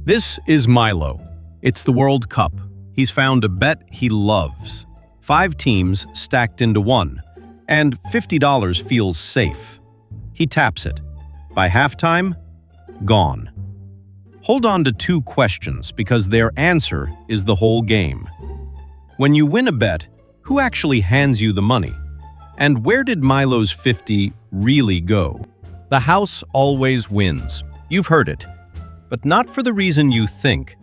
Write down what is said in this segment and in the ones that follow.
This is Milo. It's the World Cup. He's found a bet he loves. 5 teams stacked into one, and $50 feels safe. He taps it. By halftime, gone. Hold on to 2 questions because their answer is the whole game. When you win a bet, who actually hands you the money? And where did Milo's 50 really go? The house always wins. You've heard it. But not for the reason you think.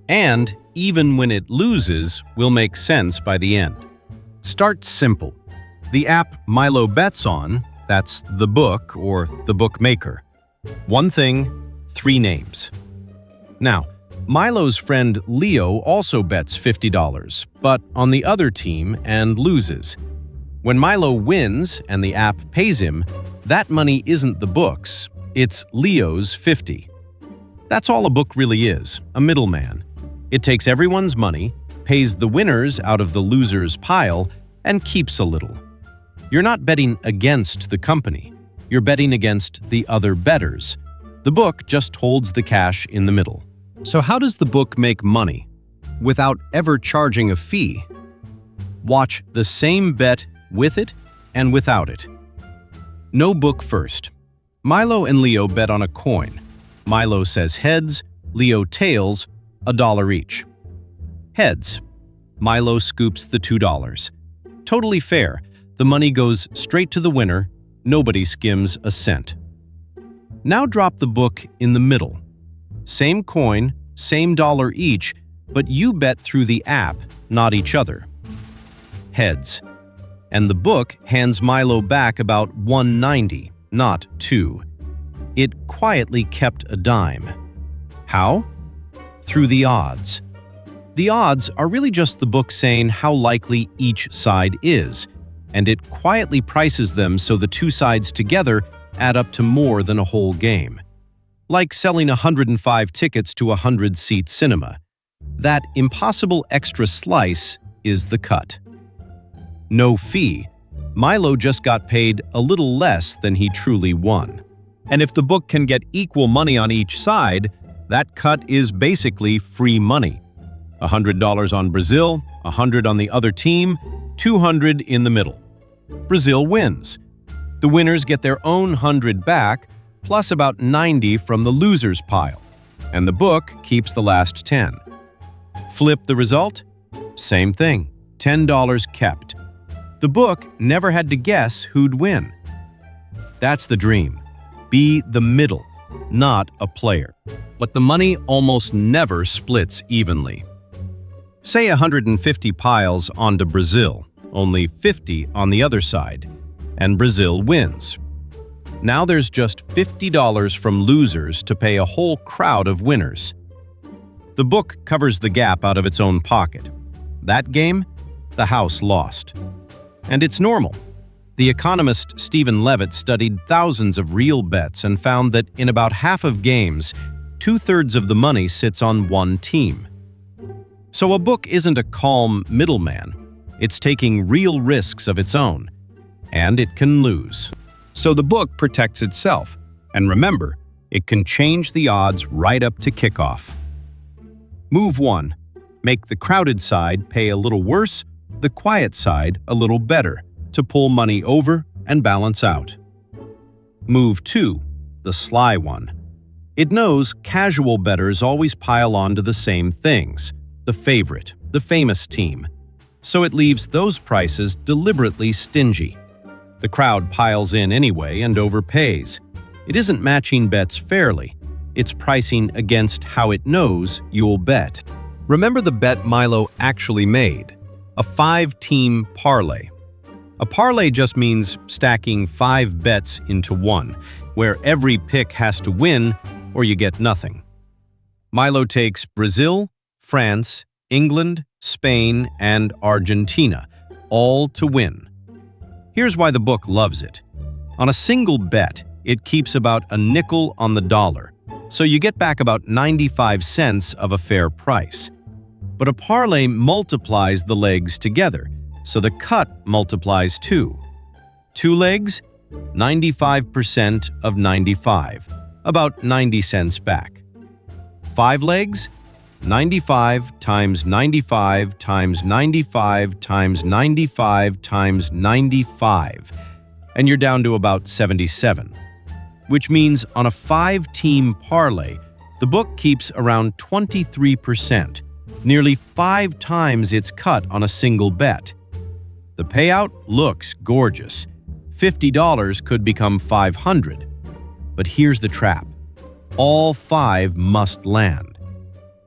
And even when it loses, will make sense by the end. Start simple. The app Milo bets on, that's the book or the bookmaker. One thing, 3 names. Now, Milo's friend Leo also bets $50, but on the other team and loses. When Milo wins and the app pays him, that money isn't the book's, it's Leo's 50. That's all a book really is, a middleman. It takes everyone's money, pays the winners out of the losers' pile, and keeps a little. You're not betting against the company. You're betting against the other bettors. The book just holds the cash in the middle. So how does the book make money without ever charging a fee? Watch the same bet with it and without it. No book first. Milo and Leo bet on a coin. Milo says heads, Leo tails, $1 each. Heads. Milo scoops the $2. Totally fair. The money goes straight to the winner. Nobody skims a cent. Now drop the book in the middle. Same coin, same $1 each, but you bet through the app, not each other. Heads. And the book hands Milo back about $1.90, not $2. It quietly kept a dime. How? Through the odds. The odds are really just the book saying how likely each side is, and it quietly prices them so the 2 sides together add up to more than a whole game. Like selling 105 tickets to a 100-seat cinema. That impossible extra slice is the cut. No fee. Milo just got paid a little less than he truly won. And if the book can get equal money on each side, that cut is basically free money. $100 on Brazil, $100 on the other team, $200 in the middle. Brazil wins. The winners get their own $100 back, plus about $90 from the losers' pile, and the book keeps the last $10. Flip the result? Same thing, $10 kept. The book never had to guess who'd win. That's the dream. Be the middle, not a player. But the money almost never splits evenly. Say 150 piles onto Brazil, only 50 on the other side, and Brazil wins. Now there's just $50 from losers to pay a whole crowd of winners. The book covers the gap out of its own pocket. That game, the house lost. And it's normal. The economist Stephen Levitt studied thousands of real bets and found that in about half of games, 2/3 of the money sits on one team. So a book isn't a calm middleman. It's taking real risks of its own, and it can lose. So the book protects itself, and remember, it can change the odds right up to kickoff. Move 1. Make the crowded side pay a little worse, the quiet side a little better, to pull money over and balance out. Move 2, the sly one. It knows casual bettors always pile on to the same things, the favorite, the famous team. So it leaves those prices deliberately stingy. The crowd piles in anyway and overpays. It isn't matching bets fairly. It's pricing against how it knows you'll bet. Remember the bet Milo actually made, a 5-team parlay. A parlay just means stacking 5 bets into one, where every pick has to win or you get nothing. Milo takes Brazil, France, England, Spain, and Argentina, all to win. Here's why the book loves it. On a single bet, it keeps about a nickel on the dollar, so you get back about 95 cents of a fair price. But a parlay multiplies the legs together, so the cut multiplies too. 2 legs, 95% of 95, about 90 cents back. 5 legs? 95 times 95 times 95 times 95 times 95. And you're down to about 77. Which means on a 5-team parlay, the book keeps around 23%, nearly 5 times its cut on a single bet. The payout looks gorgeous. $50 could become $500. But here's the trap. All 5 must land.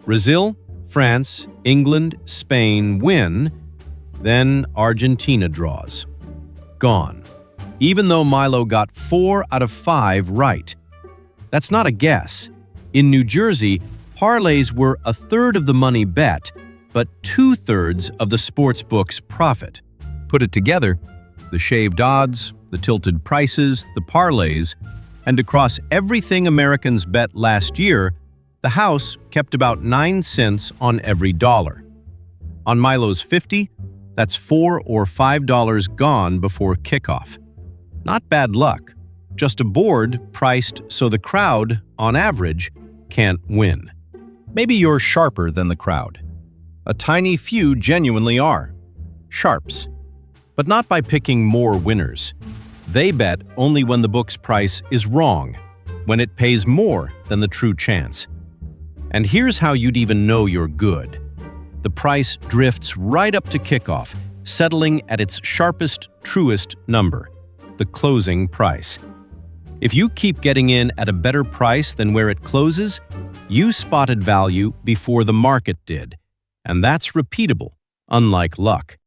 Brazil, France, England, Spain win, then Argentina draws. Gone. Even though Milo got 4 out of 5 right. That's not a guess. In New Jersey, parlays were a third of the money bet, but 2/3 of the sportsbook's profit. Put it together, the shaved odds, the tilted prices, the parlays, and across everything Americans bet last year, the house kept about 9 cents on every dollar. On Milo's 50, that's $4 or $5 gone before kickoff. Not bad luck, just a board priced so the crowd, on average, can't win. Maybe you're sharper than the crowd. A tiny few genuinely are. Sharps. But not by picking more winners. They bet only when the book's price is wrong, when it pays more than the true chance. And here's how you'd even know you're good. The price drifts right up to kickoff, settling at its sharpest, truest number, the closing price. If you keep getting in at a better price than where it closes, you spotted value before the market did, and that's repeatable, unlike luck.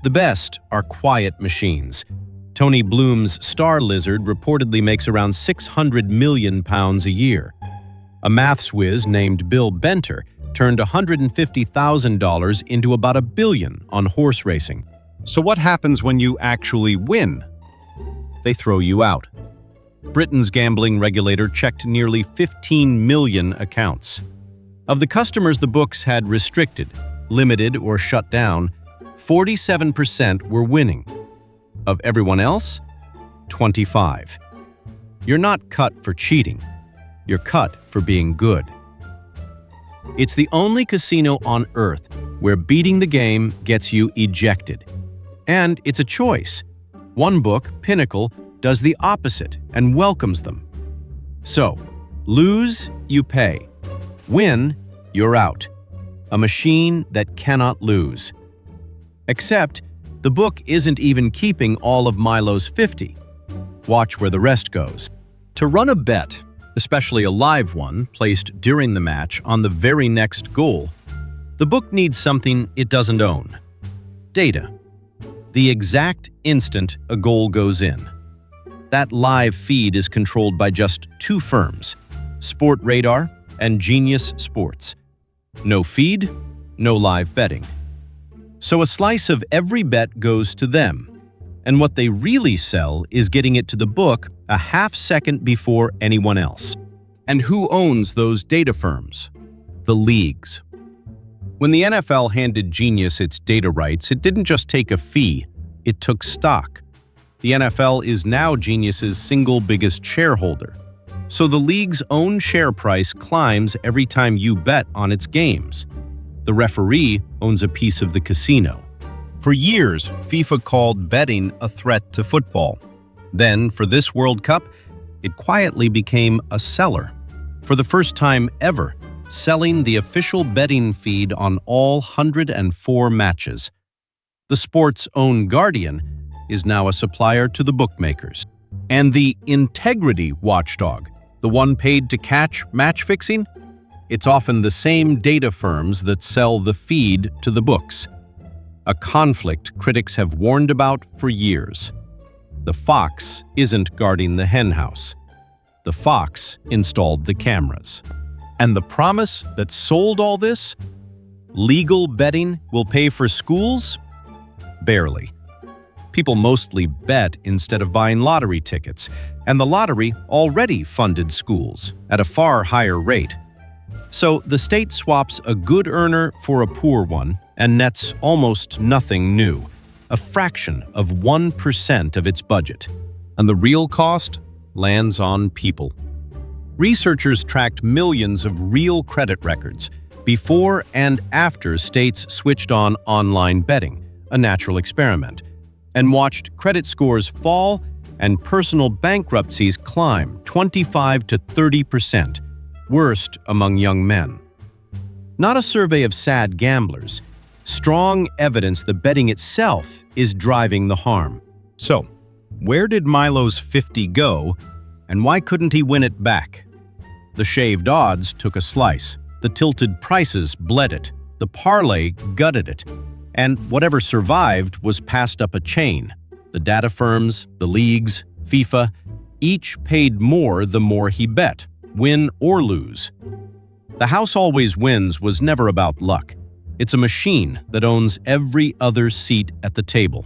The best are quiet machines. Tony Bloom's Star Lizard reportedly makes around £600 million a year. A maths whiz named Bill Benter turned $150,000 into about $1 billion on horse racing. So what happens when you actually win? They throw you out. Britain's gambling regulator checked nearly 15 million accounts. Of the customers the books had restricted, limited, or shut down, 47% were winning. Of everyone else, 25%. You're not cut for cheating. You're cut for being good. It's the only casino on earth where beating the game gets you ejected. And it's a choice. One book, Pinnacle, does the opposite and welcomes them. So, lose, you pay. Win, you're out. A machine that cannot lose. Except, the book isn't even keeping all of Milo's 50. Watch where the rest goes. To run a bet, especially a live one placed during the match on the very next goal, the book needs something it doesn't own. Data. The exact instant a goal goes in. That live feed is controlled by just 2 firms, Sport Radar and Genius Sports. No feed, no live betting. So a slice of every bet goes to them, and what they really sell is getting it to the book a half second before anyone else. And who owns those data firms? The leagues. When the NFL handed Genius its data rights, it didn't just take a fee, it took stock. The NFL is now Genius's single biggest shareholder. So the league's own share price climbs every time you bet on its games. The referee owns a piece of the casino. For years, FIFA called betting a threat to football. Then, for this World Cup, it quietly became a seller. For the first time ever, selling the official betting feed on all 104 matches. The sport's own Guardian is now a supplier to the bookmakers. And the integrity watchdog, the one paid to catch match fixing? It's often the same data firms that sell the feed to the books. A conflict critics have warned about for years. The fox isn't guarding the henhouse. The fox installed the cameras. And the promise that sold all this? Legal betting will pay for schools? Barely. People mostly bet instead of buying lottery tickets, and the lottery already funded schools at a far higher rate. So the state swaps a good earner for a poor one and nets almost nothing new, a fraction of 1% of its budget. And the real cost lands on people. Researchers tracked millions of real credit records before and after states switched on online betting, a natural experiment, and watched credit scores fall and personal bankruptcies climb 25 to 30%, worst among young men. Not a survey of sad gamblers, strong evidence the betting itself is driving the harm. So, where did Milo's 50 go, and why couldn't he win it back? The shaved odds took a slice, the tilted prices bled it, the parlay gutted it, and whatever survived was passed up a chain. The data firms, the leagues, FIFA, each paid more the more he bet, win or lose. The house always wins was never about luck. It's a machine that owns every other seat at the table.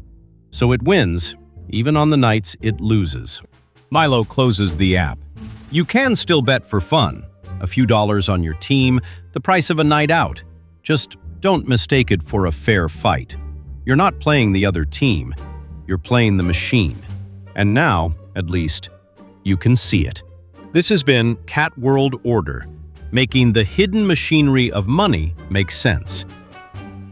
So it wins, even on the nights it loses. Milo closes the app. You can still bet for fun. A few dollars on your team, the price of a night out. Just don't mistake it for a fair fight. You're not playing the other team. You're playing the machine. And now, at least, you can see it. This has been Cat World Order, making the hidden machinery of money make sense.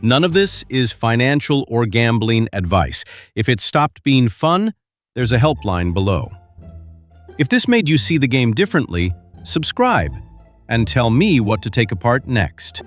None of this is financial or gambling advice. If it stopped being fun, there's a helpline below. If this made you see the game differently, subscribe and tell me what to take apart next.